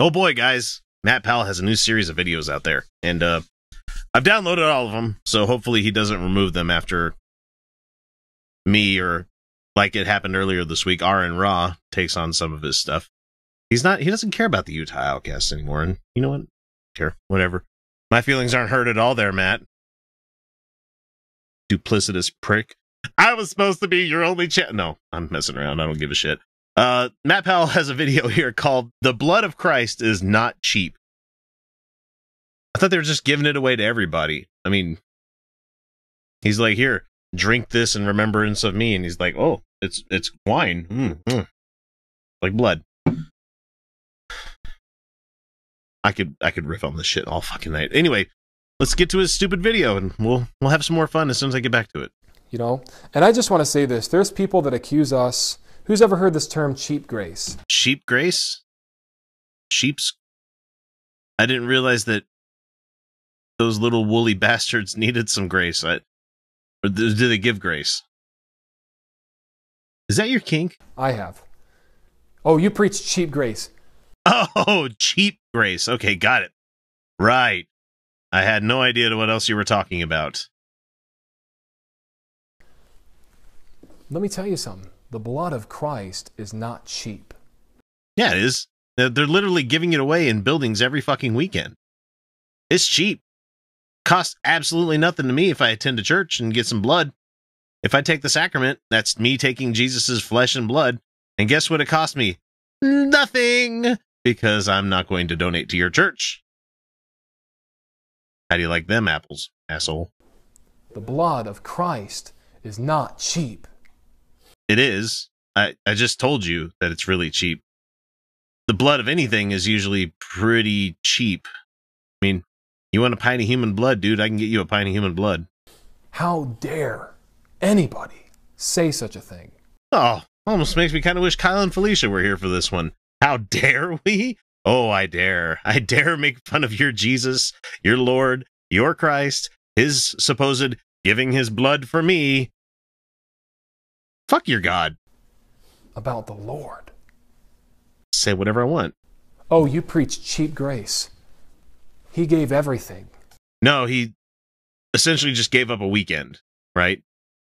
Oh boy, guys. Matt Powell has a new series of videos out there. And I've downloaded all of them, so hopefully he doesn't remove them after me, or like it happened earlier this week, RN Raw takes on some of his stuff. He doesn't care about the Utah Outcasts anymore, and you know what? Care. Whatever. My feelings aren't hurt at all there, Matt. Duplicitous prick. I was supposed to be your only No, I'm messing around. I don't give a shit. Matt Powell has a video here called "The Blood of Christ is Not Cheap." I thought they were just giving it away to everybody. I mean, he's like, here, drink this in remembrance of me. And he's like, oh, it's wine. Like blood. I could riff on this shit all fucking night. Anyway, let's get to his stupid video, and we'll have some more fun as soon as I get back to it. You know, and I just want to say this. There's people that accuse us. Who's ever heard this term, cheap grace? Cheap grace? Sheep's? I didn't realize that those little woolly bastards needed some grace. Or do they give grace? Is that your kink? I have. Oh, you preach cheap grace. Oh, cheap grace. Okay, got it. Right. I had no idea what else you were talking about. Let me tell you something. The blood of Christ is not cheap. Yeah, it is. They're literally giving it away in buildings every fucking weekend. It's cheap. Costs absolutely nothing to me if I attend a church and get some blood. If I take the sacrament, that's me taking Jesus's flesh and blood. And guess what it cost me? Nothing! Because I'm not going to donate to your church. How do you like them apples, asshole? The blood of Christ is not cheap. It is. I just told you that it's really cheap. The blood of anything is usually pretty cheap. I mean, you want a pint of human blood, dude? I can get you a pint of human blood. How dare anybody say such a thing? Oh, almost makes me kind of wish Kyle and Felicia were here for this one. How dare we? Oh, I dare. I dare make fun of your Jesus, your Lord, your Christ, his supposed giving his blood for me. Fuck your God. About the Lord. Say whatever I want. Oh, you preach cheap grace. He gave everything. No, he essentially just gave up a weekend, right?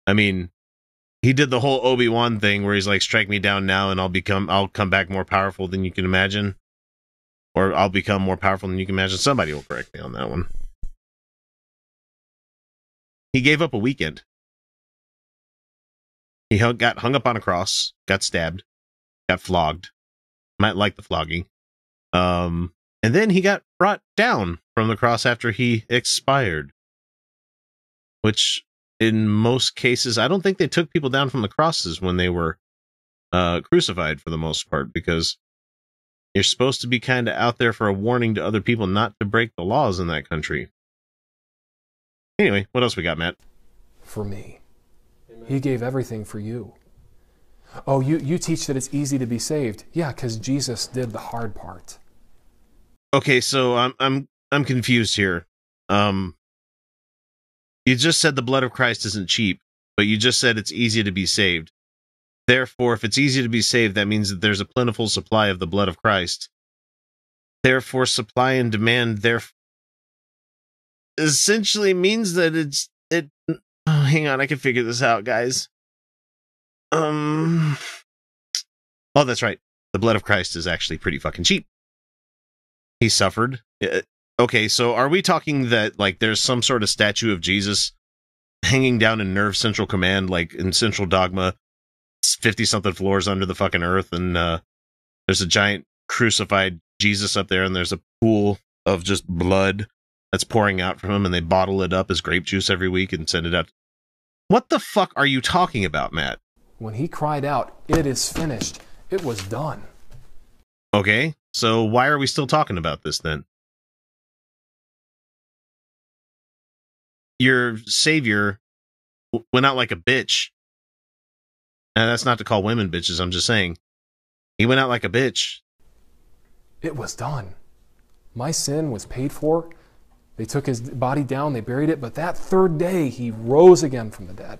I mean, he did the whole Obi-Wan thing where he's like, strike me down now and I'll come back more powerful than you can imagine. Or I'll become more powerful than you can imagine. Somebody will correct me on that one. He gave up a weekend. He got hung up on a cross, got stabbed, got flogged. Might like the flogging. And then he got brought down from the cross after he expired. Which, in most cases, I don't think they took people down from the crosses when they were crucified for the most part, because you're supposed to be kind of out there for a warning to other people not to break the laws in that country. Anyway, what else we got, Matt? For me. He gave everything for you. Oh, you teach that it's easy to be saved. Yeah, because Jesus did the hard part. Okay, so I'm confused here. You just said the blood of Christ isn't cheap, but you just said it's easy to be saved. Therefore, if it's easy to be saved, that means that there's a plentiful supply of the blood of Christ. Therefore, supply and demand essentially means that oh, hang on, I can figure this out, guys. Oh, that's right. The blood of Christ is actually pretty fucking cheap. He suffered. Okay, so are we talking that, like, there's some sort of statue of Jesus hanging down in Nerve Central Command, like in Central Dogma, 50-something floors under the fucking earth, and there's a giant crucified Jesus up there, and there's a pool of just blood that's pouring out from him, and they bottle it up as grape juice every week and send it out? What the fuck are you talking about, Matt? When he cried out, "It is finished," it was done. Okay, so why are we still talking about this then? Your savior went out like a bitch. And that's not to call women bitches, I'm just saying. He went out like a bitch. It was done. My sin was paid for. They took his body down, they buried it, but that third day, he rose again from the dead.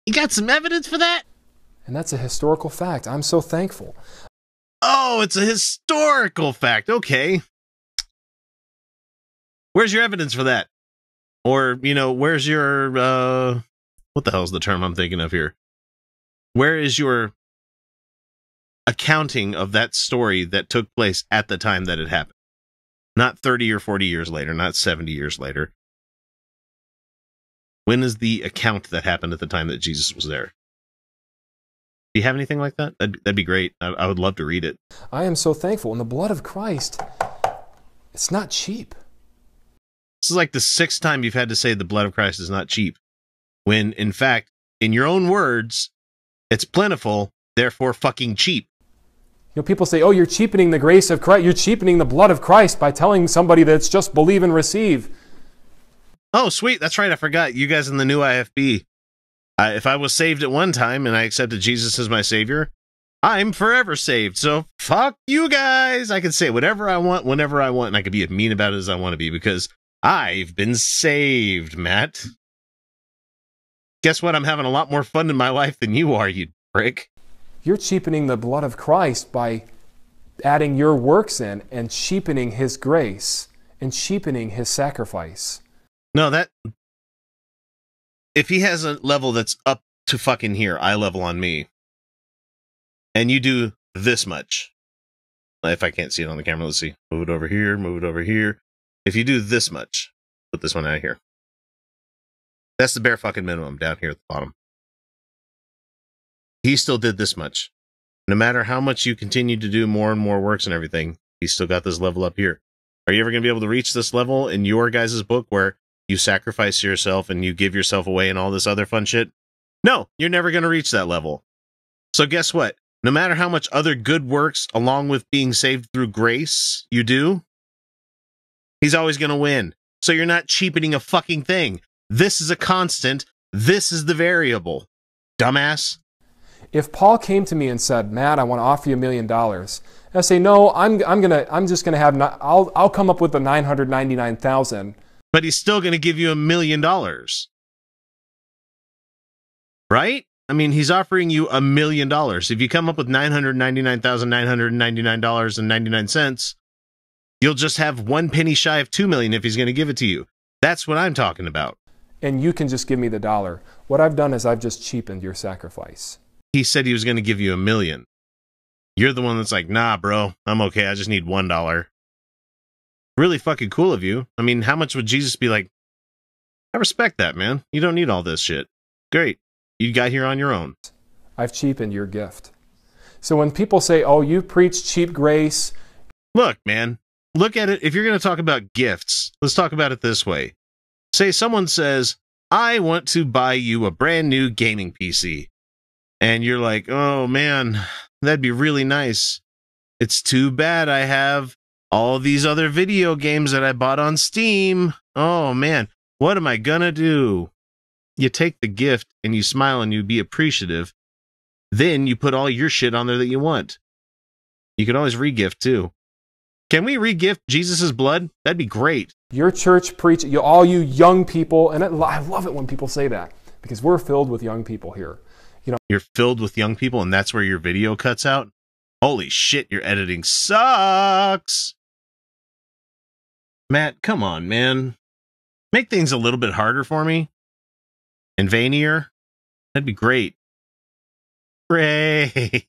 You got some evidence for that? And that's a historical fact. I'm so thankful. Oh, it's a historical fact. Okay. Where's your evidence for that? Or, you know, where's your, what the hell is the term I'm thinking of here? Where is your accounting of that story that took place at the time that it happened? Not 30 or 40 years later, not 70 years later. When is the account that happened at the time that Jesus was there? Do you have anything like that? That'd be great. I would love to read it. I am so thankful. And the blood of Christ, it's not cheap. This is like the 6th time you've had to say the blood of Christ is not cheap. When, in fact, in your own words, it's plentiful, therefore fucking cheap. You know, people say, oh, you're cheapening the grace of Christ. You're cheapening the blood of Christ by telling somebody that it's just believe and receive. Oh, sweet. That's right. I forgot. You guys in the new IFB. If I was saved at one time and I accepted Jesus as my savior, I'm forever saved. So fuck you guys. I can say whatever I want, whenever I want, and I can be as mean about it as I want to be because I've been saved, Matt. Guess what? I'm having a lot more fun in my life than you are, you prick. You're cheapening the blood of Christ by adding your works in and cheapening his grace and cheapening his sacrifice. No, that... If he has a level that's up to fucking here, eye level on me, and you do this much, if I can't see it on the camera, let's see. Move it over here, move it over here. If you do this much, put this one out here. That's the bare fucking minimum down here at the bottom. He still did this much. No matter how much you continue to do more and more works and everything, he's still got this level up here. Are you ever going to be able to reach this level in your guys' book where you sacrifice yourself and you give yourself away and all this other fun shit? No, you're never going to reach that level. So guess what? No matter how much other good works along with being saved through grace you do, he's always going to win. So you're not cheapening a fucking thing. This is a constant. This is the variable. Dumbass. If Paul came to me and said, Matt, I want to offer you $1 million, I say, no, I'm just gonna have, I'll come up with the 999,000. But he's still going to give you $1 million. Right? I mean, he's offering you $1 million. If you come up with $999,999.99, you'll just have 1 penny shy of $2 million if he's going to give it to you. That's what I'm talking about. And you can just give me the dollar. What I've done is I've just cheapened your sacrifice. He said he was going to give you $1 million. You're the one that's like, nah, bro, I'm okay. I just need $1. Really fucking cool of you. I mean, how much would Jesus be like, I respect that, man. You don't need all this shit. Great. You got here on your own. I've cheapened your gift. So when people say, oh, you preach cheap grace. Look, man, look at it. If you're going to talk about gifts, let's talk about it this way. Say someone says, I want to buy you a brand new gaming PC. And you're like, oh, man, that'd be really nice. It's too bad I have all these other video games that I bought on Steam. Oh, man, what am I gonna do? You take the gift and you smile and you be appreciative. Then you put all your shit on there that you want. You can always re-gift, too. Can we re-gift Jesus' blood? That'd be great. Your church preach, all you young people, and I love it when people say that, because we're filled with young people here. You know, you're filled with young people, and that's where your video cuts out? Holy shit, your editing sucks! Matt, come on, man. Make things a little bit harder for me. And veinier. That'd be great. Great.